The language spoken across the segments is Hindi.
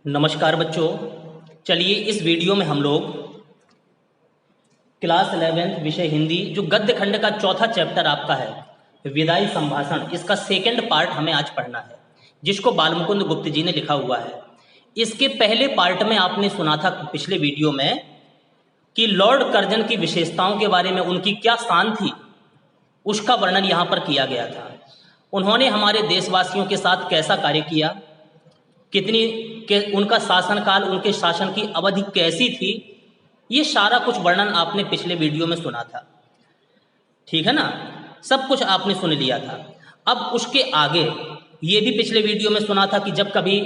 नमस्कार बच्चों। चलिए इस वीडियो में हम लोग क्लास 11th विषय हिंदी जो गद्य खंड का चौथा चैप्टर आपका है विदाई संभाषण, इसका सेकंड पार्ट हमें आज पढ़ना है, जिसको बालमुकुंद गुप्त जी ने लिखा हुआ है। इसके पहले पार्ट में आपने सुना था पिछले वीडियो में कि लॉर्ड कर्जन की विशेषताओं के बारे में, उनकी क्या शान थी, उसका वर्णन यहाँ पर किया गया था। उन्होंने हमारे देशवासियों के साथ कैसा कार्य किया, कितनी के उनका शासनकाल, उनके शासन की अवधि कैसी थी, ये सारा कुछ वर्णन आपने पिछले वीडियो में सुना था। ठीक है ना, सब कुछ आपने सुन लिया था। अब उसके आगे ये भी पिछले वीडियो में सुना था कि जब कभी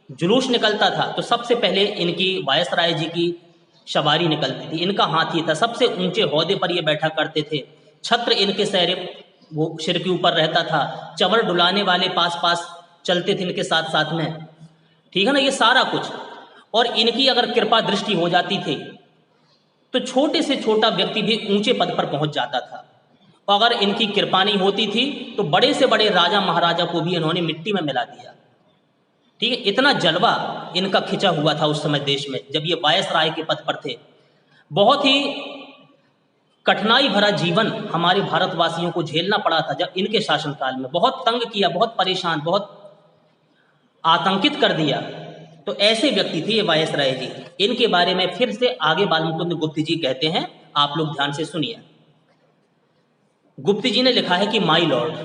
जुलूस निकलता था तो सबसे पहले इनकी वायसराय जी की सवारी निकलती थी। इनका हाथी था, सबसे ऊंचे ओहदे पर ये बैठा करते थे। छत्र इनके वो सिर के ऊपर रहता था। चंवर डुलाने वाले पास पास चलते थे इनके साथ साथ में। ठीक है ना, ये सारा कुछ। और इनकी अगर कृपा दृष्टि हो जाती थी तो छोटे से छोटा व्यक्ति भी ऊंचे पद पर पहुंच जाता था। और अगर इनकी कृपा नहीं होती थी तो बड़े से बड़े राजा महाराजा को भी इन्होंने मिट्टी में मिला दिया। ठीक है, इतना जलवा इनका खिंचा हुआ था उस समय देश में जब ये वायसराय के पद पर थे। बहुत ही कठिनाई भरा जीवन हमारे भारतवासियों को झेलना पड़ा था जब इनके शासनकाल में। बहुत तंग किया, बहुत परेशान, बहुत आतंकित कर दिया। तो ऐसे व्यक्ति थे ये वायसराय जी। इनके बारे में फिर से आगे बालमुकुंद गुप्त जी कहते हैं, आप लोग ध्यान से सुनिए। गुप्त जी ने लिखा है कि माई लॉर्ड,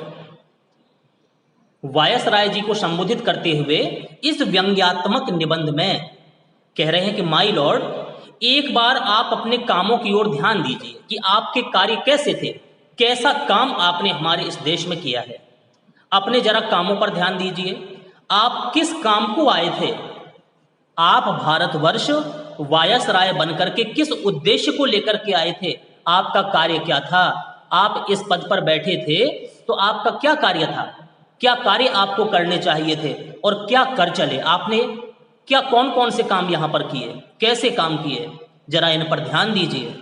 वायसराय जी को संबोधित करते हुए इस व्यंग्यात्मक निबंध में कह रहे हैं कि माई लॉर्ड, एक बार आप अपने कामों की ओर ध्यान दीजिए कि आपके कार्य कैसे थे, कैसा काम आपने हमारे इस देश में किया है। अपने जरा कामों पर ध्यान दीजिए। आप किस काम को आए थे? आप भारतवर्ष वायसराय बनकर के किस उद्देश्य को लेकर के आए थे? आपका कार्य क्या था? आप इस पद पर बैठे थे तो आपका क्या कार्य था? क्या कार्य आपको करने चाहिए थे और क्या कर चले? आपने क्या कौन कौन से काम यहां पर किए, कैसे काम किए? जरा इन पर ध्यान दीजिए।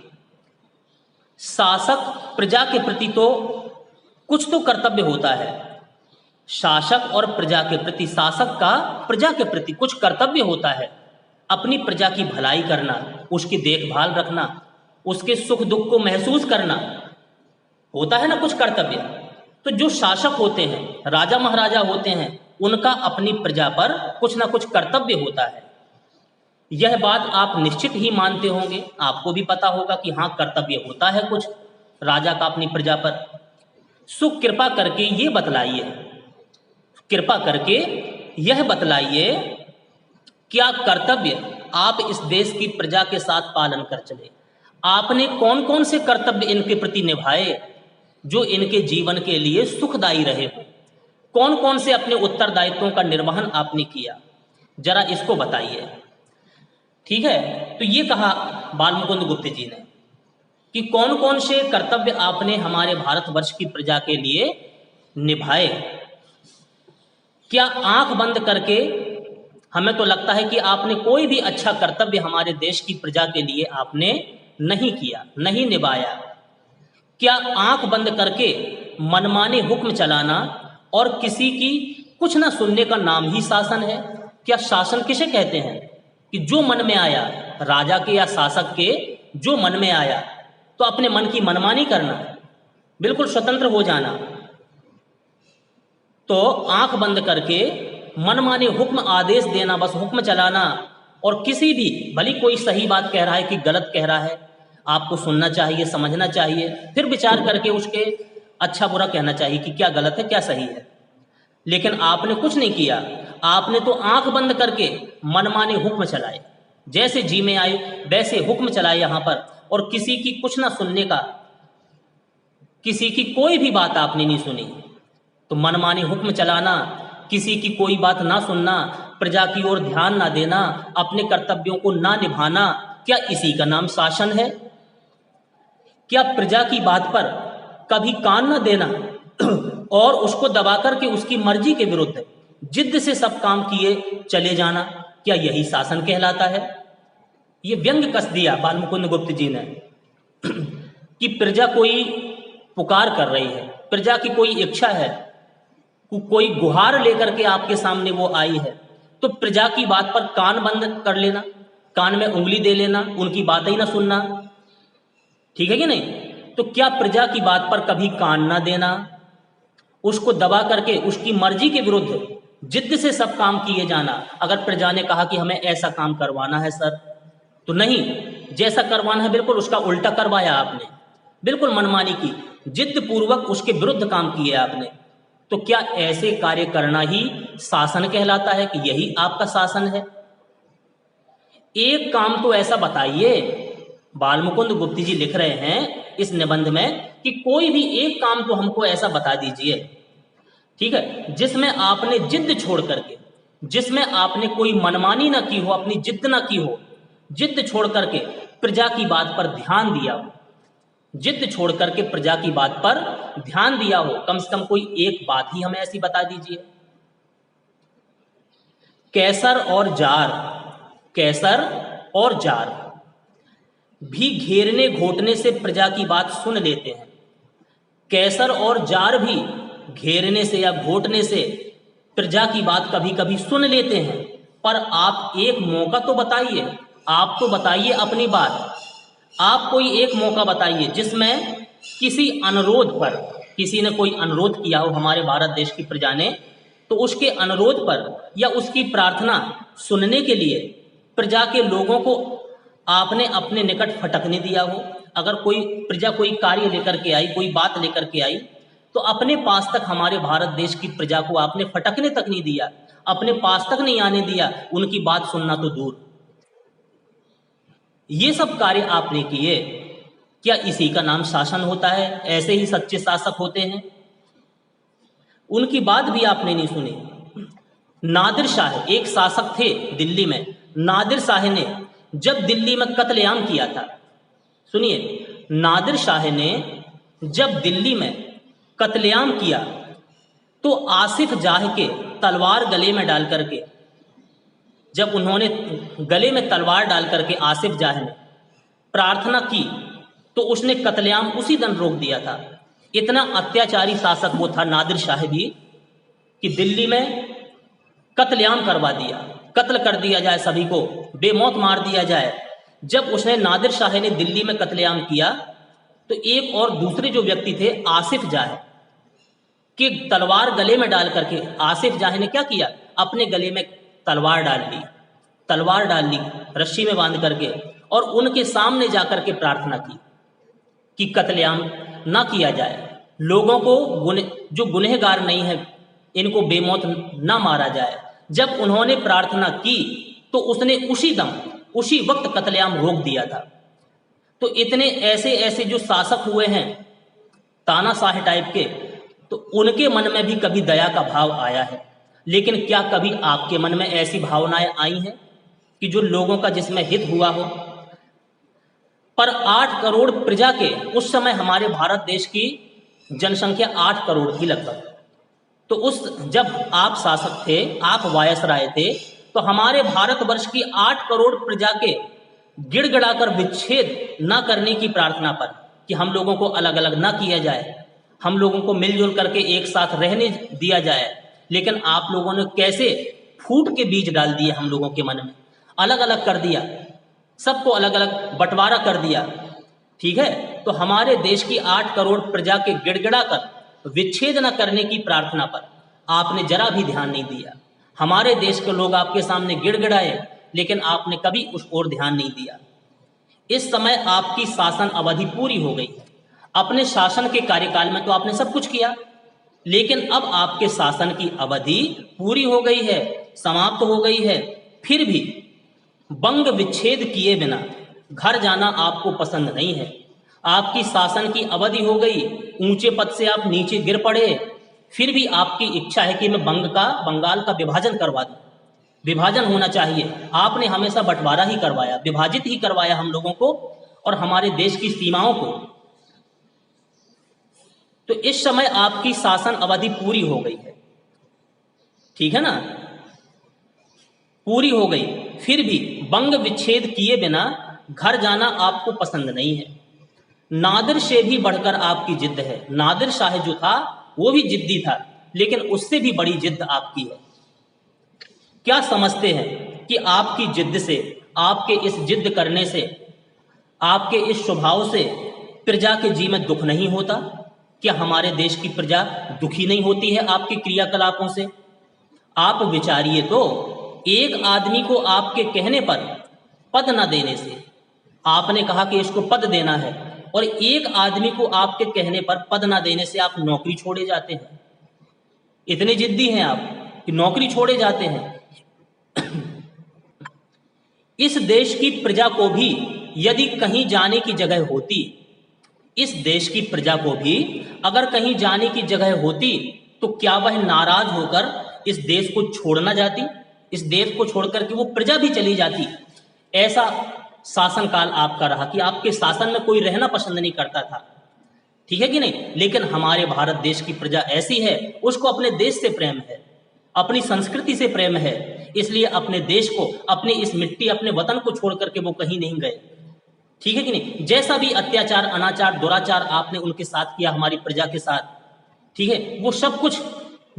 शासक प्रजा के प्रति तो कुछ तो कर्तव्य होता है। शासक और प्रजा के प्रति, शासक का प्रजा के प्रति कुछ कर्तव्य होता है। अपनी प्रजा की भलाई करना, उसकी देखभाल रखना, उसके सुख दुख को महसूस करना, होता है ना कुछ कर्तव्य। तो जो शासक होते हैं, राजा महाराजा होते हैं, उनका अपनी प्रजा पर कुछ ना कुछ कर्तव्य होता है। यह बात आप निश्चित ही मानते होंगे, आपको भी पता होगा कि हाँ, कर्तव्य होता है कुछ राजा का अपनी प्रजा पर। सो कृपा करके ये बतलाइए, कृपा करके यह बतलाइए, क्या कर्तव्य आप इस देश की प्रजा के साथ पालन कर चले? आपने कौन कौन से कर्तव्य इनके प्रति निभाए जो इनके जीवन के लिए सुखदायी रहे हो? कौन कौन से अपने उत्तरदायित्वों का निर्वहन आपने किया, जरा इसको बताइए। ठीक है, तो ये कहा बालमुकुंद गुप्त जी ने कि कौन कौन से कर्तव्य आपने हमारे भारतवर्ष की प्रजा के लिए निभाए। क्या आंख बंद करके, हमें तो लगता है कि आपने कोई भी अच्छा कर्तव्य हमारे देश की प्रजा के लिए आपने नहीं किया, नहीं निभाया। क्या आंख बंद करके मनमाने हुक्म चलाना और किसी की कुछ ना सुनने का नाम ही शासन है? क्या शासन किसे कहते हैं? कि जो मन में आया, राजा के या शासक के जो मन में आया तो अपने मन की मनमानी करना, बिल्कुल स्वतंत्र हो जाना। तो आंख बंद करके मनमाने हुक्म आदेश देना, बस हुक्म चलाना। और किसी भी, भली कोई सही बात कह रहा है कि गलत कह रहा है, आपको सुनना चाहिए, समझना चाहिए, फिर विचार करके उसके अच्छा बुरा कहना चाहिए कि क्या गलत है क्या सही है। लेकिन आपने कुछ नहीं किया, आपने तो आंख बंद करके मनमाने हुक्म चलाए, जैसे जी में आए वैसे हुक्म चलाए यहाँ पर। और किसी की कुछ ना सुनने का, किसी की कोई भी बात आपने नहीं सुनी। तो मनमाने हुक्म चलाना, किसी की कोई बात ना सुनना, प्रजा की ओर ध्यान ना देना, अपने कर्तव्यों को ना निभाना, क्या इसी का नाम शासन है? क्या प्रजा की बात पर कभी कान ना देना और उसको दबा करके उसकी मर्जी के विरुद्ध जिद्द से सब काम किए चले जाना, क्या यही शासन कहलाता है? ये व्यंग कस दिया बालमुकुंद गुप्त जी ने कि प्रजा कोई पुकार कर रही है, प्रजा की कोई इच्छा है, कोई गुहार लेकर के आपके सामने वो आई है, तो प्रजा की बात पर कान बंद कर लेना, कान में उंगली दे लेना, उनकी बात ही ना सुनना, ठीक है कि नहीं? तो क्या प्रजा की बात पर कभी कान ना देना, उसको दबा करके उसकी मर्जी के विरुद्ध जिद्द से सब काम किए जाना? अगर प्रजा ने कहा कि हमें ऐसा काम करवाना है सर, तो नहीं, जैसा करवाना है बिल्कुल उसका उल्टा करवाया आपने, बिल्कुल मनमानी की, जिद्द पूर्वक उसके विरुद्ध काम किए आपने। तो क्या ऐसे कार्य करना ही शासन कहलाता है कि यही आपका शासन है? एक काम तो ऐसा बताइए, बालमुकुंद गुप्त जी लिख रहे हैं इस निबंध में कि कोई भी एक काम तो हमको ऐसा बता दीजिए, ठीक है, जिसमें आपने जिद्द छोड़ करके, जिसमें आपने कोई मनमानी ना की हो, अपनी जिद्द ना की हो, जिद्द छोड़ करके प्रजा की बात पर ध्यान दिया हो, जिद्द छोड़ करके प्रजा की बात पर ध्यान दिया हो, कम से कम कोई एक बात ही हमें ऐसी बता दीजिए। कैसर और जार, कैसर और जार भी घेरने घोटने से प्रजा की बात सुन लेते हैं। कैसर और जार भी घेरने से या घोटने से प्रजा की बात कभी कभी सुन लेते हैं, पर आप एक मौका तो बताइए, आप तो बताइए अपनी बात, आप कोई एक मौका बताइए जिसमें किसी अनुरोध पर, किसी ने कोई अनुरोध किया हो हमारे भारत देश की प्रजा ने, तो उसके अनुरोध पर या उसकी प्रार्थना सुनने के लिए प्रजा के लोगों को आपने अपने निकट फटकने दिया हो। अगर कोई प्रजा कोई कार्य लेकर के आई, कोई बात लेकर के आई, तो अपने पास तक हमारे भारत देश की प्रजा को आपने फटकने तक नहीं दिया, अपने पास तक नहीं आने दिया, उनकी बात सुनना तो दूर। ये सब कार्य आपने किए, क्या इसी का नाम शासन होता है? ऐसे ही सच्चे शासक होते हैं? उनकी बात भी आपने नहीं सुनी। नादिर शाह एक शासक थे दिल्ली में, नादिर शाह ने जब दिल्ली में कत्लेआम किया था, सुनिए, नादिर शाह ने जब दिल्ली में कत्लेआम किया तो आसिफ जाह के तलवार गले में डाल करके, जब उन्होंने गले में तलवार डाल करके आसिफ जाह ने प्रार्थना की तो उसने कत्लेआम उसी दिन रोक दिया था। इतना अत्याचारी शासक वो था नादिर शाह भी कि दिल्ली में कत्लेआम करवा दिया, कत्ल कर दिया जाए, सभी को बेमौत मार दिया जाए। जब उसने नादिर शाह ने दिल्ली में कत्लेआम किया तो एक और दूसरे जो व्यक्ति थे आसिफ जाह कि तलवार गले में डाल करके आसिफ जाह ने क्या किया, अपने गले में तलवार डाल ली, तलवार डाल ली रस्सी में बांध करके, और उनके सामने जाकर के प्रार्थना की कि कत्लेआम ना किया जाए, लोगों को जो गुनहगार नहीं है इनको बेमौत ना मारा जाए। जब उन्होंने प्रार्थना की तो उसने उसी दम उसी वक्त कत्लेआम रोक दिया था। तो इतने ऐसे ऐसे जो शासक हुए हैं तानाशाह टाइप के, तो उनके मन में भी कभी दया का भाव आया है, लेकिन क्या कभी आपके मन में ऐसी भावनाएं आई हैं कि जो लोगों का जिसमें हित हुआ हो? पर 8 करोड़ प्रजा के, उस समय हमारे भारत देश की जनसंख्या 8 करोड़ थी लगभग, तो उस जब आप शासक थे, आप वायसराय थे, तो हमारे भारतवर्ष की 8 करोड़ प्रजा के गिड़गिड़ाकर विच्छेद ना करने की प्रार्थना पर कि हम लोगों को अलग अलग ना किया जाए, हम लोगों को मिलजुल करके एक साथ रहने दिया जाए, लेकिन आप लोगों ने कैसे फूट के बीज डाल दिए हम लोगों के मन में, अलग अलग कर दिया, सबको अलग अलग बंटवारा कर दिया, ठीक है? तो हमारे देश की 8 करोड़ प्रजा के गिड़गिड़ा कर विच्छेद न करने की प्रार्थना पर आपने जरा भी ध्यान नहीं दिया। हमारे देश के लोग आपके सामने गिड़गिड़ाए, लेकिन आपने कभी उस ओर ध्यान नहीं दिया। इस समय आपकी शासन अवधि पूरी हो गई है। अपने शासन के कार्यकाल में तो आपने सब कुछ किया, लेकिन अब आपके शासन की अवधि पूरी हो गई है, समाप्त हो गई है, फिर भी बंग विच्छेद किए बिना घर जाना आपको पसंद नहीं है। आपकी शासन की अवधि हो गई, ऊंचे पद से आप नीचे गिर पड़े, फिर भी आपकी इच्छा है कि मैं बंगाल का विभाजन करवा दूं। विभाजन होना चाहिए, आपने हमेशा बंटवारा ही करवाया, विभाजित ही करवाया हम लोगों को और हमारे देश की सीमाओं को। तो इस समय आपकी शासन अवधि पूरी हो गई है, ठीक है ना, पूरी हो गई, फिर भी बंग विच्छेद किए बिना घर जाना आपको पसंद नहीं है। नादिर से भी बढ़कर आपकी जिद्द है। नादिर शाह जो था वो भी जिद्दी था, लेकिन उससे भी बड़ी जिद्द आपकी है। क्या समझते हैं कि आपकी जिद्द से, आपके इस जिद्द करने से, आपके इस स्वभाव से प्रजा के जी में दुख नहीं होता? क्या हमारे देश की प्रजा दुखी नहीं होती है आपके क्रियाकलापों से? आप विचारिए तो, एक आदमी को आपके कहने पर पद न देने से, आपने कहा कि इसको पद देना है, और एक आदमी को आपके कहने पर पद न देने से आप नौकरी छोड़े जाते हैं। इतने जिद्दी हैं आप कि नौकरी छोड़े जाते हैं। इस देश की प्रजा को भी यदि कहीं जाने की जगह होती, इस देश की प्रजा को भी अगर कहीं जाने की जगह होती, तो क्या वह नाराज होकर इस देश को छोड़ना जाती? इस देश को छोड़कर के वो प्रजा भी चली जाती? ऐसा शासनकाल आपका रहा कि आपके शासन में कोई रहना पसंद नहीं करता था, ठीक है कि नहीं? लेकिन हमारे भारत देश की प्रजा ऐसी है, उसको अपने देश से प्रेम है, अपनी संस्कृति से प्रेम है, इसलिए अपने देश को, अपनी इस मिट्टी, अपने वतन को छोड़ करके वो कहीं नहीं गए, ठीक है कि नहीं? जैसा भी अत्याचार, अनाचार, दुराचार आपने उनके साथ किया, हमारी प्रजा के साथ, ठीक है, वो सब कुछ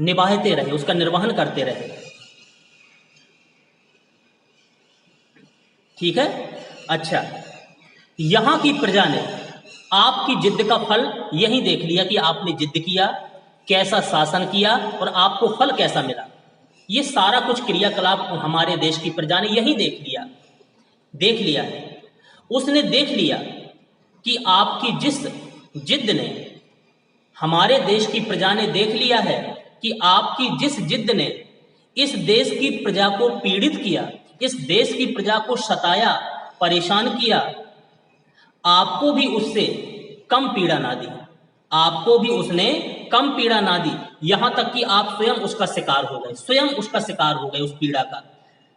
निभाते रहे, उसका निर्वहन करते रहे, ठीक है। अच्छा, यहां की प्रजा ने आपकी जिद्द का फल यही देख लिया कि आपने जिद्द किया, कैसा शासन किया और आपको फल कैसा मिला। ये सारा कुछ क्रियाकलाप हमारे देश की प्रजा ने यही देख लिया है। उसने देख लिया कि आपकी जिस जिद्द ने, हमारे देश की प्रजा ने देख लिया है कि आपकी जिस जिद्द ने इस देश की प्रजा को पीड़ित किया, इस देश की प्रजा को सताया, परेशान किया, आपको भी उससे कम पीड़ा ना दी, आपको भी उसने कम पीड़ा ना दी, यहां तक कि आप स्वयं उसका शिकार हो गए, स्वयं उसका शिकार हो गए उस पीड़ा का।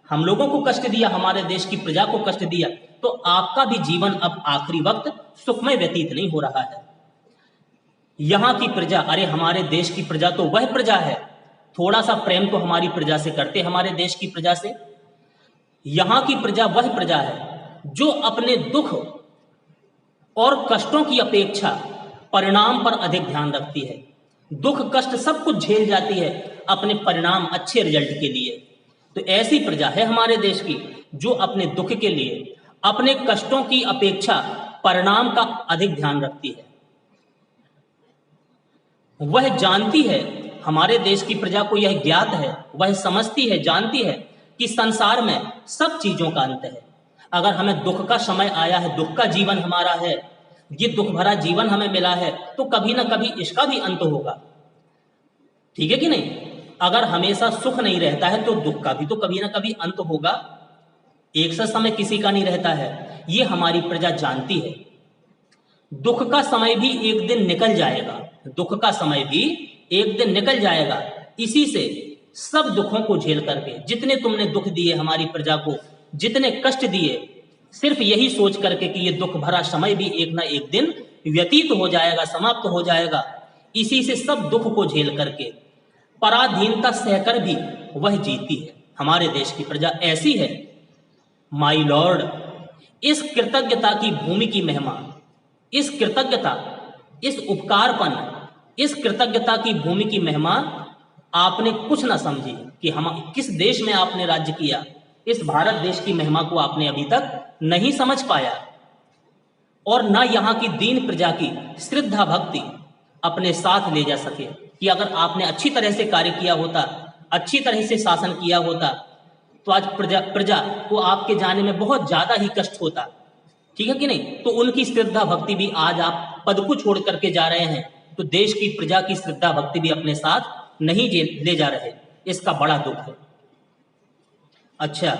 हम लोगों को कष्ट दिया, हमारे देश की प्रजा को कष्ट दिया, तो आपका भी जीवन अब आखिरी वक्त सुखमय व्यतीत नहीं हो रहा है। यहां की प्रजा, अरे हमारे देश की प्रजा तो वह प्रजा है, थोड़ा सा प्रेम तो हमारी प्रजा से करते, हमारे देश की प्रजा से। यहां की प्रजा वह प्रजा है जो अपने दुख और कष्टों की अपेक्षा परिणाम पर अधिक ध्यान रखती है। दुख कष्ट सब कुछ झेल जाती है अपने परिणाम, अच्छे रिजल्ट के लिए। तो ऐसी प्रजा है हमारे देश की जो अपने दुख के लिए, अपने कष्टों की अपेक्षा परिणाम का अधिक ध्यान रखती है। वह जानती है, हमारे देश की प्रजा को यह ज्ञात है, वह समझती है, जानती है कि संसार में सब चीजों का अंत है। अगर हमें दुख का समय आया है, दुख का जीवन हमारा है, ये दुख भरा जीवन हमें मिला है, तो कभी ना कभी इसका भी अंत होगा, ठीक है कि नहीं? अगर हमेशा सुख नहीं रहता है तो दुख का भी तो कभी ना कभी अंत होगा, एक सा समय किसी का नहीं रहता है। ये हमारी प्रजा जानती है। दुख का समय भी एक दिन निकल जाएगा, दुख का समय भी एक दिन निकल जाएगा। इसी से सब दुखों को झेल करके, जितने तुमने दुख दिए हमारी प्रजा को, जितने कष्ट दिए, सिर्फ यही सोच करके कि ये दुख भरा समय भी एक ना एक दिन व्यतीत हो जाएगा, समाप्त हो जाएगा। इसी से सब दुख को झेल करके, पराधीनता सहकर भी वह जीती है। हमारे देश की प्रजा ऐसी है। माई लॉर्ड, इस कृतज्ञता की भूमि की महिमा, इस कृतज्ञता, इस उपकारपन, इस कृतज्ञता की भूमि की महिमा आपने कुछ ना समझी कि हम किस देश में आपने राज्य किया। इस भारत देश की महिमा को आपने अभी तक नहीं समझ पाया, और ना यहाँ की दीन प्रजा की श्रद्धा भक्ति अपने साथ ले जा सके कि अगर आपने अच्छी तरह से कार्य किया होता, अच्छी तरह से शासन किया होता, तो आज प्रजा को आपके जाने में बहुत ज्यादा ही कष्ट होता, ठीक है कि नहीं? तो उनकी श्रद्धा भक्ति भी आज आप पद को छोड़ करके जा रहे हैं, तो देश की प्रजा की श्रद्धा भक्ति भी अपने साथ नहीं ले जा रहे, इसका बड़ा दुख है। अच्छा,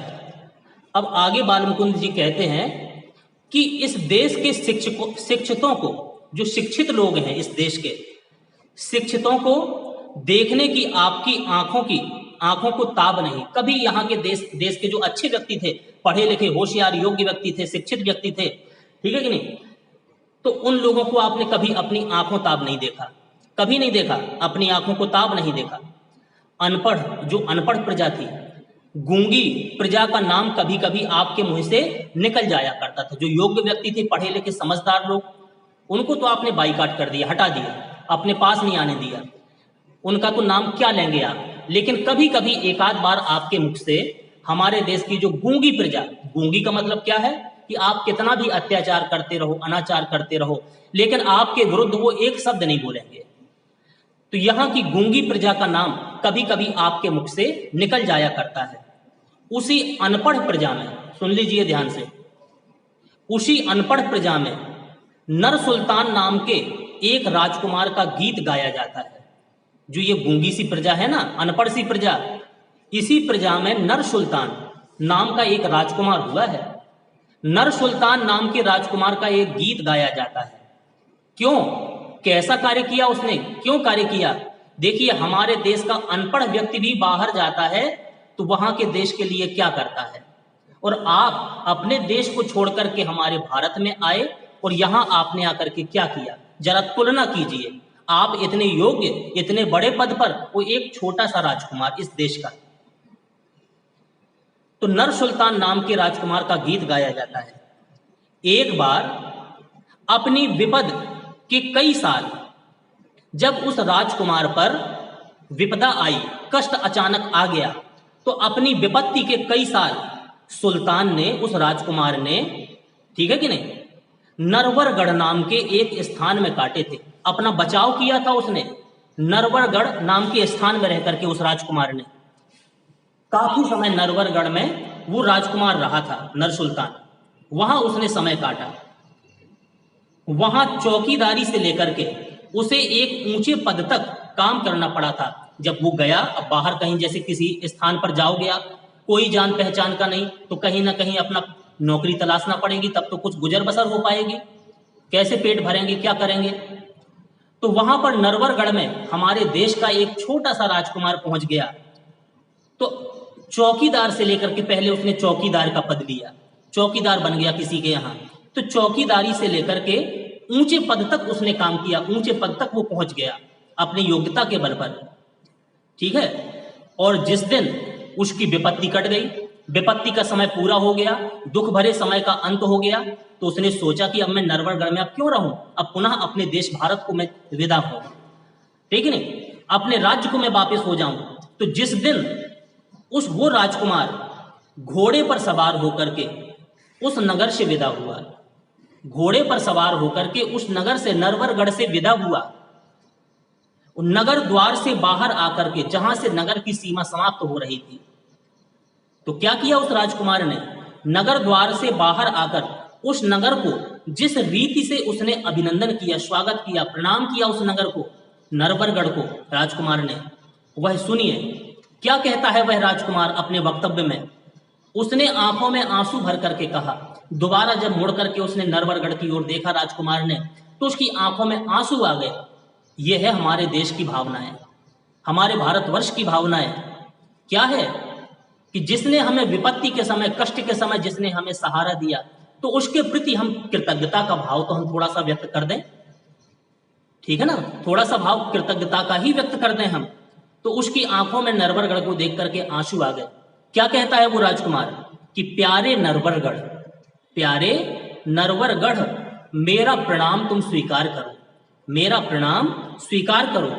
अब आगे बाल मुकुंद जी कहते हैं कि इस देश के शिक्षितों को, जो शिक्षित लोग हैं इस देश के, शिक्षितों को देखने की आपकी आंखों को ताब नहीं। कभी यहाँ के देश के जो अच्छे व्यक्ति थे, पढ़े लिखे, होशियार, योग्य व्यक्ति थे, शिक्षित व्यक्ति थे, ठीक है कि नहीं, तो उन लोगों को आपने कभी अपनी आंखों ताब नहीं देखा, कभी नहीं देखा, अपनी आंखों को ताब नहीं देखा। अनपढ़, जो अनपढ़ प्रजा थी, गूंगी प्रजा का नाम कभी कभी आपके मुंह से निकल जाया करता था। जो योग्य व्यक्ति थे, पढ़े लिखे समझदार लोग, उनको तो आपने बाइकाट कर दिया, हटा दिया, अपने पास नहीं आने दिया। उनका तो नाम क्या लेंगे आप? लेकिन कभी कभी एक आध बार आपके मुख से हमारे देश की जो गूंगी प्रजा, गूंगी का मतलब क्या है कि आप कितना भी अत्याचार करते रहो, अनाचार करते रहो, लेकिन आपके विरुद्ध वो एक शब्द नहीं बोलेंगे। तो यहाँ की गूंगी प्रजा का नाम कभी कभी आपके मुख से निकल जाया करता है। उसी अनपढ़ प्रजा में, सुन लीजिए ध्यान से, उसी अनपढ़ प्रजा में नर सुल्तान नाम के एक राजकुमार का गीत गाया जाता है। जो ये गूंगी सी प्रजा है ना, अनपढ़ सी प्रजा, इसी प्रजा में नर सुल्तान नाम का एक राजकुमार हुआ है। नर सुल्तान नाम के राजकुमार का एक गीत गाया जाता है। क्यों, कैसा कार्य किया उसने, क्यों कार्य किया? देखिए, हमारे देश का अनपढ़ व्यक्ति भी बाहर जाता है तो वहां के देश के लिए क्या करता है, और आप अपने देश को छोड़ करके हमारे भारत में आए और यहां आपने आकर के क्या किया, जरा तुलना कीजिए। आप इतने योग्य, इतने बड़े पद पर, वो एक छोटा सा राजकुमार इस देश का। तो नर सुल्तान नाम के राजकुमार का गीत गाया जाता है। एक बार अपनी विपद के कई साल जब उस राजकुमार पर विपदा आई, कष्ट अचानक आ गया, तो अपनी विपत्ति के कई साल सुल्तान ने, उस राजकुमार ने, ठीक है कि नहीं, नरवरगढ़ नाम के एक स्थान में काटे थे। अपना बचाव किया था उसने। नरवरगढ़ नाम के स्थान में रह करके उस राजकुमार ने काफी समय नरवरगढ़ में वो राजकुमार रहा था, नर सुल्तान। वहां उसने समय काटा। वहां चौकीदारी से लेकर के उसे एक ऊंचे पद तक काम करना पड़ा था। जब वो गया, अब बाहर कहीं जैसे किसी स्थान पर जाओगे आप, कोई जान पहचान का नहीं, तो कहीं ना कहीं अपना नौकरी तलाशना पड़ेगी, तब तो कुछ गुजर बसर हो पाएगी। कैसे पेट भरेंगे, क्या करेंगे? तो वहां पर नरवरगढ़ में हमारे देश का एक छोटा सा राजकुमार पहुंच गया। तो चौकीदार से लेकर के, पहले उसने चौकीदार का पद लिया, चौकीदार बन गया किसी के यहाँ। तो चौकीदारी से लेकर के ऊंचे पद तक उसने काम किया, ऊंचे पद तक वो पहुंच गया अपनी योग्यता के बल पर, ठीक है। और जिस दिन उसकी विपत्ति कट गई, विपत्ति का समय पूरा हो गया, दुख भरे समय का अंत हो गया, तो उसने सोचा कि अब मैं नरवरगढ़ में अब क्यों रहूं, अब पुनः अपने देश भारत को मैं विदा हूं, ठीक है नहीं, अपने राज्य को मैं वापस हो जाऊं। तो जिस दिन वो राजकुमार घोड़े पर सवार होकर के उस नगर से विदा हुआ, घोड़े पर सवार होकर के उस नगर से, नरवरगढ़ से विदा हुआ, नगर द्वार से बाहर आकर के, जहां से नगर की सीमा समाप्त हो रही थी, तो क्या किया उस राजकुमार ने? नगर द्वार से बाहर आकर उस नगर को जिस रीति से उसने अभिनंदन किया, स्वागत किया, प्रणाम किया उस नगर को, नरवरगढ़ को राजकुमार ने, वह सुनिए क्या कहता है वह राजकुमार अपने वक्तव्य में। उसने आंखों में आंसू भर करके कहा, दोबारा जब मुड़ करके उसने नरवरगढ़ की ओर देखा राजकुमार ने, तो उसकी आंखों में आंसू आ गए। यह है हमारे देश की भावनाएं, हमारे भारतवर्ष की भावनाएं। क्या है कि जिसने हमें विपत्ति के समय, कष्ट के समय जिसने हमें सहारा दिया, तो उसके प्रति हम कृतज्ञता का भाव तो हम थोड़ा सा व्यक्त कर दें, ठीक है ना, थोड़ा सा भाव कृतज्ञता का ही व्यक्त कर दें हम। तो उसकी आंखों में नरवरगढ़ को देख करके आंसू आ गए। क्या कहता है वो राजकुमार कि प्यारे नरवरगढ़, प्यारे नरवरगढ़, मेरा प्रणाम तुम स्वीकार करो, मेरा प्रणाम स्वीकार करो।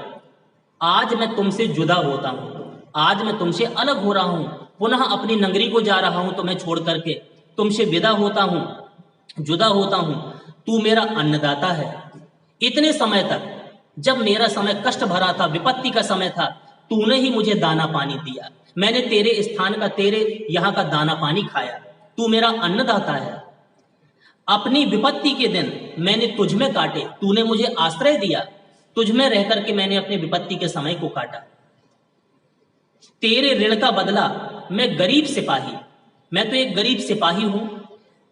आज मैं तुमसे जुदा होता हूं, आज मैं तुमसे अलग हो रहा हूं, पुनः अपनी नगरी को जा रहा हूं, तो मैं छोड़ करके तुमसे विदा होता हूं, जुदा होता हूं। तू मेरा अन्नदाता है। इतने समय तक जब मेरा समय कष्ट भरा था, विपत्ति का समय था, तूने ही मुझे दाना पानी दिया। मैंने तेरे स्थान का, तेरे यहाँ का दाना पानी खाया। तू मेरा अन्नदाता है। अपनी विपत्ति के दिन मैंने तुझ में काटे, तूने मुझे आश्रय दिया, तुझ में रह करके मैंने अपनी विपत्ति के समय को काटा। तेरे ऋण का बदला मैं गरीब सिपाही, मैं तो एक गरीब सिपाही हूं,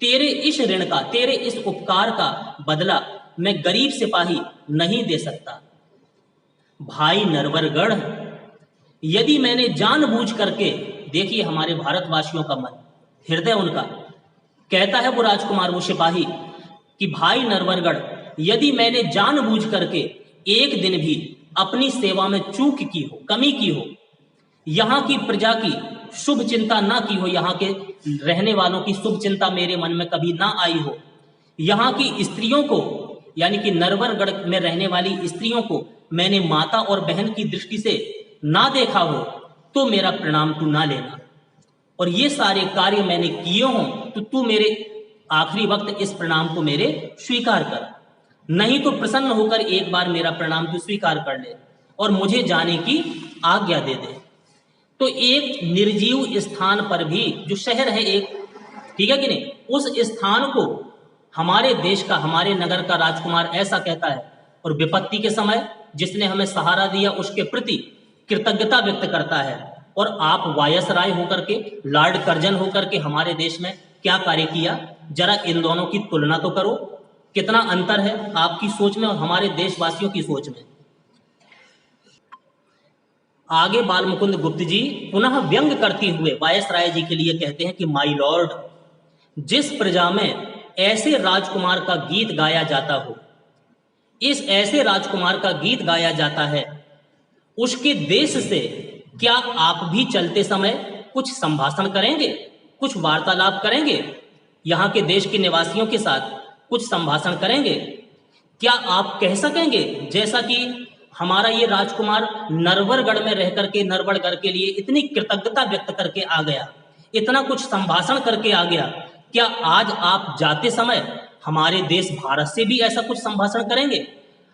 तेरे इस ऋण का, तेरे इस उपकार का बदला मैं गरीब सिपाही नहीं दे सकता। भाई नरवरगढ़, यदि मैंने जानबूझ करके, देखिए हमारे भारतवासियों का मन, हृदय उनका, कहता है वो राजकुमार, वो सिपाही, कि भाई नरवरगढ़, यदि मैंने जानबूझ करके एक दिन भी अपनी सेवा में चूक की हो, कमी की हो, यहाँ की प्रजा की शुभ चिंता ना की हो, यहाँ के रहने वालों की शुभ चिंता मेरे मन में कभी ना आई हो, यहाँ की स्त्रियों को, यानी कि नरवरगढ़ में रहने वाली स्त्रियों को मैंने माता और बहन की दृष्टि से ना देखा हो, तो मेरा प्रणाम तू ना लेना, और ये सारे कार्य मैंने किए हों तो तू मेरे आखिरी वक्त इस प्रणाम को मेरे स्वीकार कर, नहीं तो प्रसन्न होकर एक बार मेरा प्रणाम तू स्वीकार कर ले और मुझे जाने की आज्ञा दे दे। तो एक निर्जीव स्थान पर भी, जो शहर है एक, ठीक है कि नहीं, उस स्थान को हमारे देश का, हमारे नगर का राजकुमार ऐसा कहता है, और विपत्ति के समय जिसने हमें सहारा दिया उसके प्रति कृतज्ञता व्यक्त करता है। और आप वायसराय होकर के, लॉर्ड कर्जन होकर के हमारे देश में क्या कार्य किया, जरा इन दोनों की तुलना तो करो, कितना अंतर है आपकी सोच में और हमारे देशवासियों की सोच में। आगे बालमुकुंद गुप्त जी पुनः व्यंग करते हुए वायसराय जी के लिए कहते हैं कि माय लॉर्ड, जिस प्रजा में ऐसे राजकुमार का गीत गाया जाता हो, इस ऐसे राजकुमार का गीत गाया जाता है, उसके देश से क्या आप भी चलते समय कुछ संभाषण करेंगे, कुछ वार्तालाप करेंगे, यहाँ के देश के निवासियों के साथ कुछ संभाषण करेंगे? क्या आप कह सकेंगे जैसा कि हमारा ये राजकुमार नरवरगढ़ में रह करके नरवरगढ़ के लिए इतनी कृतज्ञता व्यक्त करके आ गया, इतना कुछ संभाषण करके आ गया, क्या आज आप जाते समय हमारे देश भारत से भी ऐसा कुछ संभाषण करेंगे?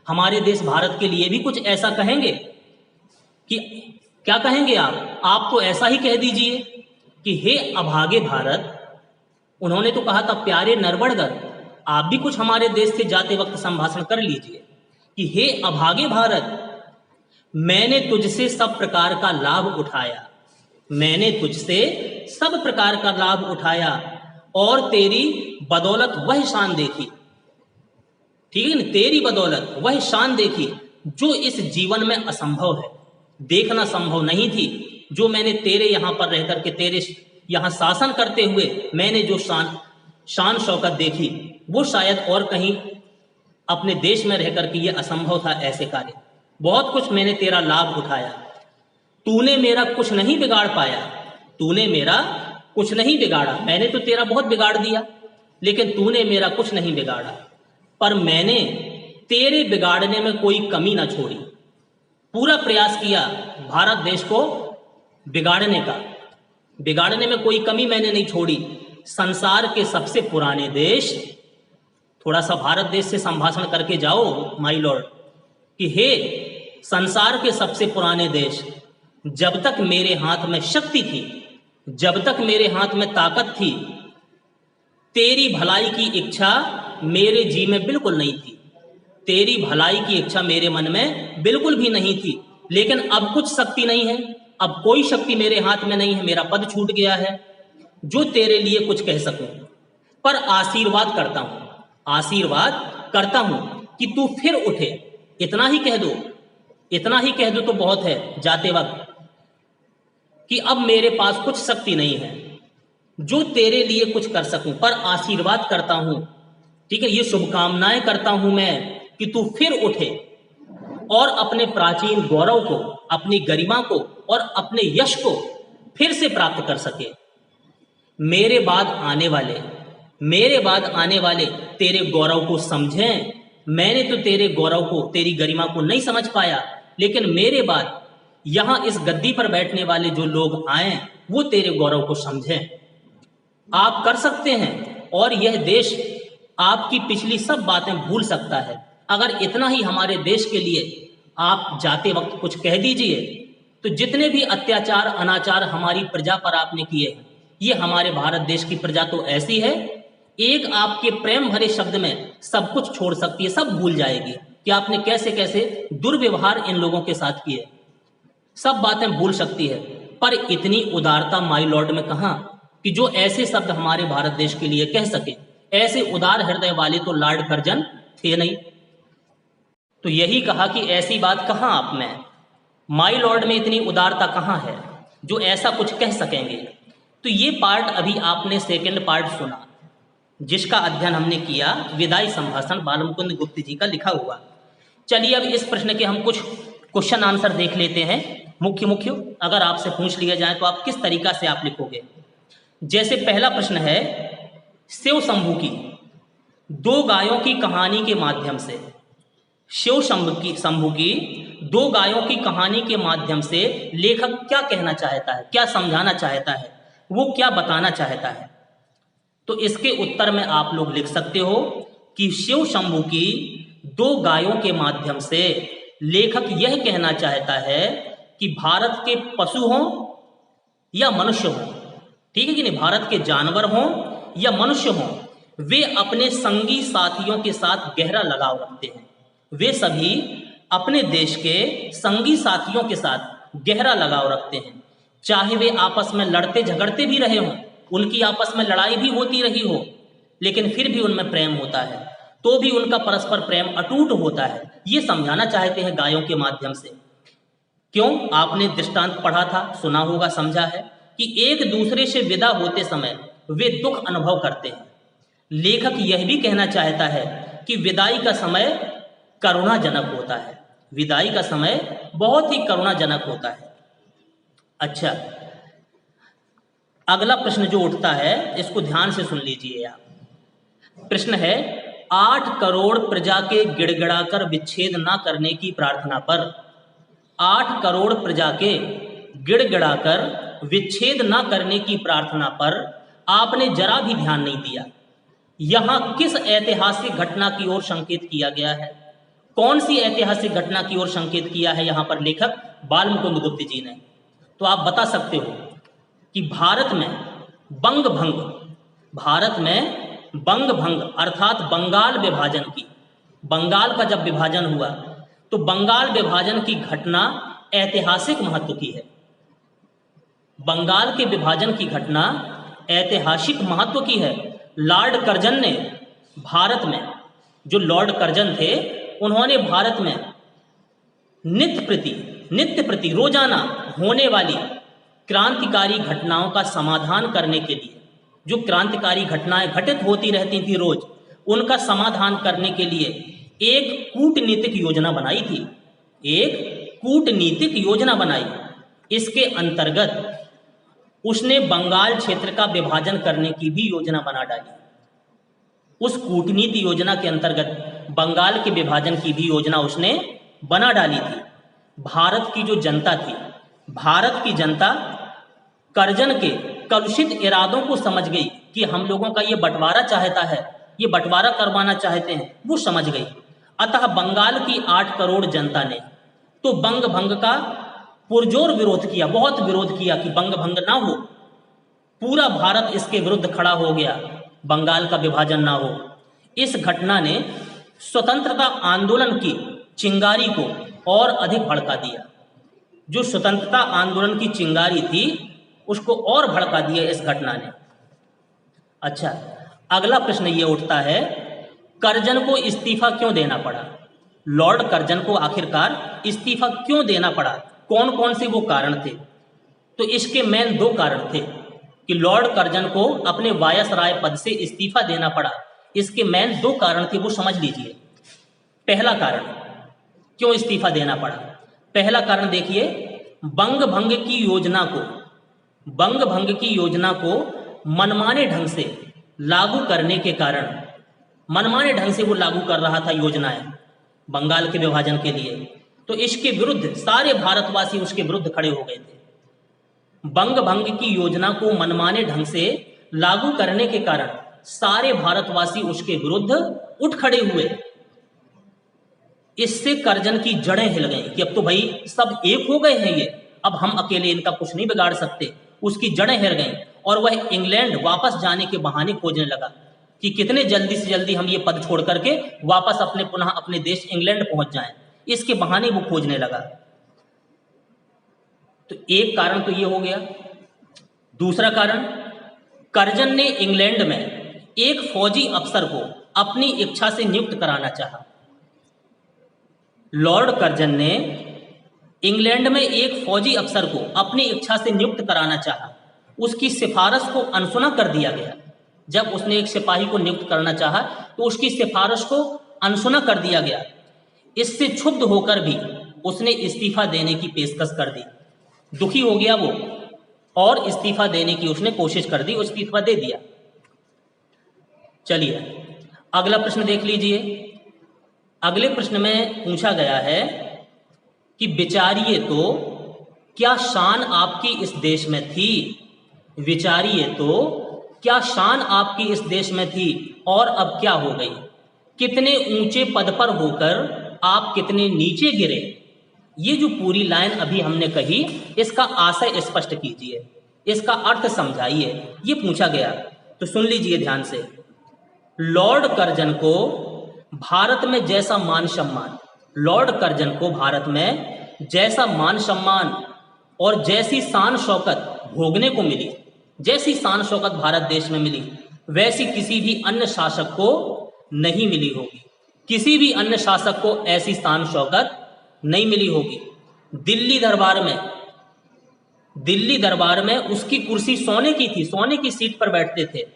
हमारे देश भारत के लिए भी कुछ ऐसा कहेंगे? कि क्या कहेंगे आप तो ऐसा ही कह दीजिए कि हे अभागे भारत, उन्होंने तो कहा था प्यारे नरवरगढ़, आप भी कुछ हमारे देश से जाते वक्त संभाषण कर लीजिए कि हे अभागे भारत, मैंने तुझसे सब प्रकार का लाभ उठाया, मैंने तुझसे सब प्रकार का लाभ उठाया और तेरी बदौलत वह शान देखी, ठीक है ना, तेरी बदौलत वह शान देखी जो इस जीवन में असंभव है, देखना संभव नहीं थी। जो मैंने तेरे यहाँ पर रह करके, तेरे यहाँ शासन करते हुए मैंने जो शान शौकत देखी, वो शायद और कहीं अपने देश में रह करके ये असंभव था ऐसे कार्य। बहुत कुछ मैंने तेरा लाभ उठाया, तूने मेरा कुछ नहीं बिगाड़ पाया, तूने मेरा कुछ नहीं बिगाड़ा, मैंने तो तेरा बहुत बिगाड़ दिया लेकिन तूने मेरा कुछ नहीं बिगाड़ा, पर मैंने तेरे बिगाड़ने में कोई कमी ना छोड़ी, पूरा प्रयास किया भारत देश को बिगाड़ने का, बिगाड़ने में कोई कमी मैंने नहीं छोड़ी। संसार के सबसे पुराने देश, थोड़ा सा भारत देश से संभाषण करके जाओ माय लॉर्ड, कि हे संसार के सबसे पुराने देश, जब तक मेरे हाथ में शक्ति थी, जब तक मेरे हाथ में ताकत थी, तेरी भलाई की इच्छा मेरे जी में बिल्कुल नहीं थी, तेरी भलाई की इच्छा मेरे मन में बिल्कुल भी नहीं थी। लेकिन अब कुछ शक्ति नहीं है, अब कोई शक्ति मेरे हाथ में नहीं है, मेरा पद छूट गया है जो तेरे लिए कुछ कह सकूं, पर आशीर्वाद करता हूं, आशीर्वाद करता हूं कि तू फिर उठे। इतना ही कह दो, इतना ही कह दो तो बहुत है जाते वक्त, कि अब मेरे पास कुछ शक्ति नहीं है जो तेरे लिए कुछ कर सकूं, पर आशीर्वाद करता हूं, ठीक है, ये शुभकामनाएं करता हूं मैं कि तू फिर उठे और अपने प्राचीन गौरव को, अपनी गरिमा को और अपने यश को फिर से प्राप्त कर सके। मेरे बाद आने वाले, मेरे बाद आने वाले तेरे गौरव को समझें। मैंने तो तेरे गौरव को, तेरी गरिमा को नहीं समझ पाया, लेकिन मेरे बाद यहां इस गद्दी पर बैठने वाले जो लोग आए वो तेरे गौरव को समझें। आप कर सकते हैं और यह देश आपकी पिछली सब बातें भूल सकता है। अगर इतना ही हमारे देश के लिए आप जाते वक्त कुछ कह दीजिए तो जितने भी अत्याचार अनाचार हमारी प्रजा पर आपने किए हैं, ये हमारे भारत देश की प्रजा तो ऐसी है, एक आपके प्रेम भरे शब्द में सब कुछ छोड़ सकती है, सब भूल जाएगी कि आपने कैसे कैसे दुर्व्यवहार इन लोगों के साथ किए, सब बातें भूल सकती है। पर इतनी उदारता माय लॉर्ड में कहां कि जो ऐसे शब्द हमारे भारत देश के लिए कह सके। ऐसे उदार हृदय वाले तो लॉर्ड कर्जन थे नहीं। तो यही कहा कि ऐसी बात कहां आप में, माय लॉर्ड में इतनी उदारता कहां है जो ऐसा कुछ कह सकेंगे। तो ये पार्ट अभी आपने सेकंड पार्ट सुना, जिसका अध्ययन हमने किया विदाई संभाषण बालमुकुंद गुप्त जी का लिखा हुआ। चलिए अब इस प्रश्न के हम कुछ क्वेश्चन आंसर देख लेते हैं। मुख्य मुख्य अगर आपसे पूछ लिया जाए तो आप किस तरीका से आप लिखोगे। जैसे पहला प्रश्न है, शिव शंभू की दो गायों की कहानी के माध्यम से, शिव शंभू की दो गायों की कहानी के माध्यम से लेखक क्या कहना चाहता है, क्या समझाना चाहता है, वो क्या बताना चाहता है? तो इसके उत्तर में आप लोग लिख सकते हो कि शिव शंभू की दो गायों के माध्यम से लेखक यह कहना चाहता है कि भारत के पशु हों या मनुष्य हों, ठीक है कि नहीं, भारत के जानवर हों या मनुष्य हों, वे अपने संगी साथियों के साथ गहरा लगाव रखते हैं। वे सभी अपने देश के संगी साथियों के साथ गहरा लगाव रखते हैं, चाहे वे आपस में लड़ते झगड़ते भी रहे हों, उनकी आपस में लड़ाई भी होती रही हो, लेकिन फिर भी उनमें प्रेम होता है, तो भी उनका परस्पर प्रेम अटूट होता है। ये समझाना चाहते हैं गायों के माध्यम से। क्यों? आपने दृष्टांत पढ़ा था, सुना होगा, समझा है कि एक दूसरे से विदा होते समय वे दुख अनुभव करते हैं। लेखक यह भी कहना चाहता है कि विदाई का समय करुणाजनक होता है, विदाई का समय बहुत ही करुणाजनक होता है। अच्छा, अगला प्रश्न जो उठता है इसको ध्यान से सुन लीजिए आप। प्रश्न है, 8 करोड़ प्रजा के गिड़गिड़ाकर विच्छेद ना करने की प्रार्थना पर, 8 करोड़ प्रजा के गिड़गिड़ाकर विच्छेद ना करने की प्रार्थना पर आपने जरा भी ध्यान नहीं दिया। यहां किस ऐतिहासिक घटना की ओर संकेत किया गया है? कौन सी ऐतिहासिक घटना की ओर संकेत किया है यहां पर लेखक बालमुकुंद गुप्त जी ने? तो आप बता सकते हो कि भारत में बंग भंग अर्थात बंगाल विभाजन की, बंगाल का जब विभाजन हुआ तो बंगाल विभाजन की घटना ऐतिहासिक महत्व की है। बंगाल के विभाजन की घटना ऐतिहासिक महत्व की है। लॉर्ड कर्जन ने भारत में, जो लॉर्ड कर्जन थे, उन्होंने भारत में नित्य प्रति रोजाना होने वाली क्रांतिकारी घटनाओं का समाधान करने के लिए, जो क्रांतिकारी घटनाएं घटित होती रहती थी रोज, उनका समाधान करने के लिए एक कूटनीतिक योजना बनाई थी, एक कूटनीतिक योजना बनाई। इसके अंतर्गत उसने बंगाल क्षेत्र का विभाजन करने की भी योजना बना डाली। उस कूटनीति योजना के अंतर्गत बंगाल के विभाजन की भी योजना उसने बना डाली थी। भारत की जो जनता थी, भारत की जनता कर्जन के कलुषित इरादों को समझ गई कि हम लोगों का ये बंटवारा चाहता है, ये बंटवारा करवाना चाहते हैं, वो समझ गई। अतः बंगाल की 8 करोड़ जनता ने तो बंग भंग का पुरजोर विरोध किया, बहुत विरोध किया कि बंग भंग ना हो। पूरा भारत इसके विरुद्ध खड़ा हो गया, बंगाल का विभाजन ना हो। इस घटना ने स्वतंत्रता आंदोलन की चिंगारी को और अधिक भड़का दिया। जो स्वतंत्रता आंदोलन की चिंगारी थी उसको और भड़का दिया इस घटना ने। अच्छा, अगला प्रश्न ये उठता है, कर्जन को इस्तीफा क्यों देना पड़ा? लॉर्ड कर्जन को आखिरकार इस्तीफा क्यों देना पड़ा? कौन कौन से वो कारण थे? तो इसके मेन 2 कारण थे कि लॉर्ड कर्जन को अपने वायसराय पद से इस्तीफा देना पड़ा। इसके मेन 2 कारण थे, वो समझ लीजिए। पहला कारण, क्यों इस्तीफा देना पड़ा? पहला कारण देखिए, बंग भंग की योजना को मनमाने ढंग से लागू करने के कारण, मनमाने ढंग से वो लागू कर रहा था योजनाएं बंगाल के विभाजन के लिए, तो इसके विरुद्ध सारे भारतवासी उसके विरुद्ध खड़े हो गए थे। बंग भंग की योजना को मनमाने ढंग से लागू करने के कारण सारे भारतवासी उसके विरुद्ध उठ खड़े हुए। इससे कर्जन की जड़ें हिल गई कि अब तो भाई सब एक हो गए हैं, ये अब हम अकेले इनका कुछ नहीं बिगाड़ सकते। उसकी जड़ें हिल गई और वह इंग्लैंड वापस जाने के बहाने खोजने लगा कि कितने जल्दी से जल्दी हम ये पद छोड़ करके वापस पुनः अपने देश इंग्लैंड पहुंच जाएं। इसके बहाने वो खोजने लगा। तो एक कारण तो ये हो गया। दूसरा कारण, कर्जन ने इंग्लैंड में एक फौजी अफसर को अपनी इच्छा से नियुक्त कराना चाहा। लॉर्ड कर्जन ने इंग्लैंड में एक फौजी अफसर को अपनी इच्छा से नियुक्त कराना चाहा। उसकी सिफारिश को अनसुना कर दिया गया। जब उसने एक सिपाही को नियुक्त करना चाहा तो उसकी सिफारिश को अनसुना कर दिया गया। इससे क्षुब्ध होकर भी उसने इस्तीफा देने की पेशकश कर दी। दुखी हो गया वो और इस्तीफा देने की उसने कोशिश कर दी, इस्तीफा दे दिया। चलिए अगला प्रश्न देख लीजिए। अगले प्रश्न में पूछा गया है कि विचारिए तो क्या शान आपकी इस देश में थी, विचारिए तो क्या शान आपकी इस देश में थी और अब क्या हो गई, कितने ऊंचे पद पर होकर आप कितने नीचे गिरे। ये जो पूरी लाइन अभी हमने कही, इसका आशय स्पष्ट कीजिए, इसका अर्थ समझाइए, ये पूछा गया। तो सुन लीजिए ध्यान से। लॉर्ड कर्जन को भारत में जैसा मान सम्मान, लॉर्ड कर्जन को भारत में जैसा मान सम्मान और जैसी शान शौकत भोगने को मिली, जैसी शान शौकत भारत देश में मिली, वैसी किसी भी अन्य शासक को नहीं मिली होगी। किसी भी अन्य शासक को ऐसी शान शौकत नहीं मिली होगी। दिल्ली दरबार में उसकी कुर्सी सोने की थी, सोने की सीट पर बैठते थे,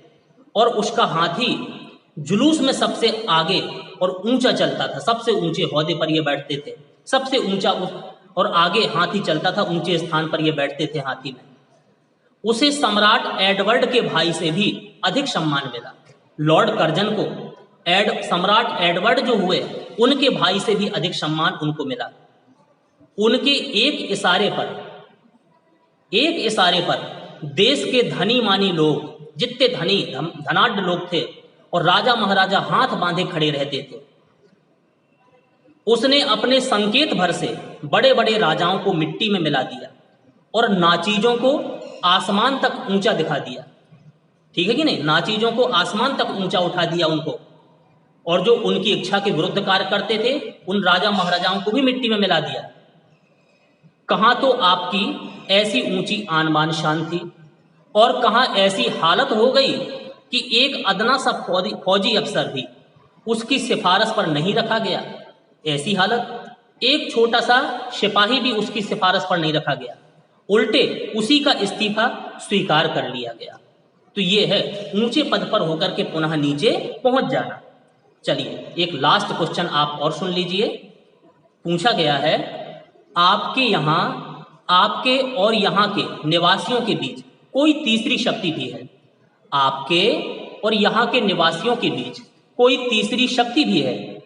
और उसका हाथी जुलूस में सबसे आगे और ऊंचा चलता था, सबसे ऊंचे ओहदे पर ये बैठते थे, सबसे ऊंचा और आगे हाथी चलता था, ऊंचे स्थान पर ये बैठते थे हाथी में। उसे सम्राट एडवर्ड के भाई से भी अधिक सम्मान मिला। लॉर्ड कर्जन को सम्राट एडवर्ड जो हुए, उनके भाई से भी अधिक सम्मान उनको मिला। उनके एक इशारे पर देश के धनी मानी लोग, जितने धनाढ़ लोग थे और राजा महाराजा हाथ बांधे खड़े रहते थे, उसने अपने संकेत भर से बड़े बड़े राजाओं को मिट्टी में मिला दिया और नाचीजों को आसमान तक ऊंचा दिखा दिया। ठीक है कि नहीं? नाचीजों को आसमान तक ऊंचा उठा दिया उनको, और जो उनकी इच्छा के विरुद्ध कार्य करते थे उन राजा महाराजाओं को भी मिट्टी में मिला दिया। कहाँ तो आपकी ऐसी ऊंची आन बान शान थी, और कहाँ ऐसी हालत हो गई कि एक अदना सा फौजी अफसर भी उसकी सिफारिश पर नहीं रखा गया। ऐसी हालत, एक छोटा सा सिपाही भी उसकी सिफारिश पर नहीं रखा गया, उल्टे उसी का इस्तीफा स्वीकार कर लिया गया। तो ये है ऊंचे पद पर होकर के पुनः नीचे पहुंच जाना। चलिए एक लास्ट क्वेश्चन आप और सुन लीजिए। पूछा गया है, आपके और यहाँ के निवासियों के बीच कोई तीसरी शक्ति भी है। आपके और यहाँ के निवासियों के बीच कोई तीसरी शक्ति भी है।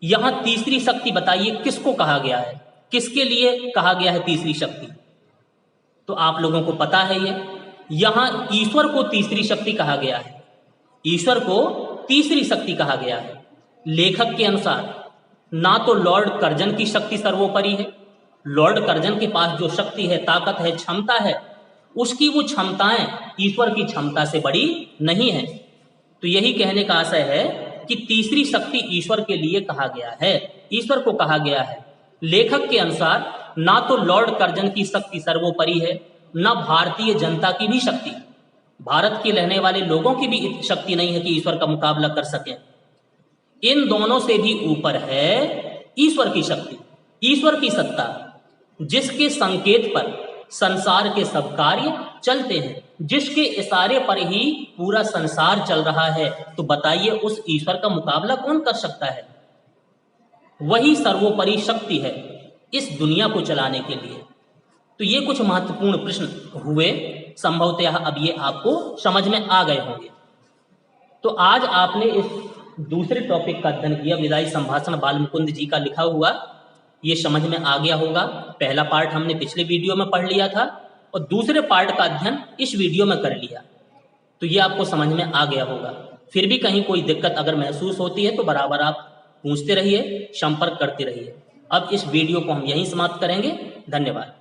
यहाँ तीसरी शक्ति बताइए किसको कहा गया है, किसके लिए कहा गया है तीसरी शक्ति? तो आप लोगों को पता है ये, यहाँ ईश्वर को तीसरी शक्ति कहा गया है। ईश्वर को तीसरी शक्ति कहा गया है। लेखक के अनुसार ना तो लॉर्ड कर्जन की शक्ति सर्वोपरि है, लॉर्ड कर्जन के पास जो शक्ति है, ताकत है, क्षमता है, उसकी वो क्षमताएं ईश्वर की क्षमता से बड़ी नहीं है। तो यही कहने का आशय है कि तीसरी शक्ति ईश्वर के लिए कहा गया है, ईश्वर को कहा गया है। लेखक के अनुसार ना तो लॉर्ड कर्जन की शक्ति सर्वोपरि है, ना भारतीय जनता की भी शक्ति, भारत के रहने वाले लोगों की भी शक्ति नहीं है कि ईश्वर का मुकाबला कर सकें। इन दोनों से भी ऊपर है ईश्वर की शक्ति, ईश्वर की सत्ता, जिसके संकेत पर संसार के सब कार्य चलते हैं, जिसके इशारे पर ही पूरा संसार चल रहा है। तो बताइए उस ईश्वर का मुकाबला कौन कर सकता है? वही सर्वोपरि शक्ति है इस दुनिया को चलाने के लिए। तो ये कुछ महत्वपूर्ण प्रश्न हुए, संभवतः अब ये आपको समझ में आ गए होंगे। तो आज आपने इस दूसरे टॉपिक का अध्ययन किया, विदाई संभाषण बालमुकुंद जी का लिखा हुआ, ये समझ में आ गया होगा। पहला पार्ट हमने पिछले वीडियो में पढ़ लिया था और दूसरे पार्ट का अध्ययन इस वीडियो में कर लिया, तो ये आपको समझ में आ गया होगा। फिर भी कहीं कोई दिक्कत अगर महसूस होती है तो बराबर आप पूछते रहिए, संपर्क करते रहिए। अब इस वीडियो को हम यहीं समाप्त करेंगे। धन्यवाद।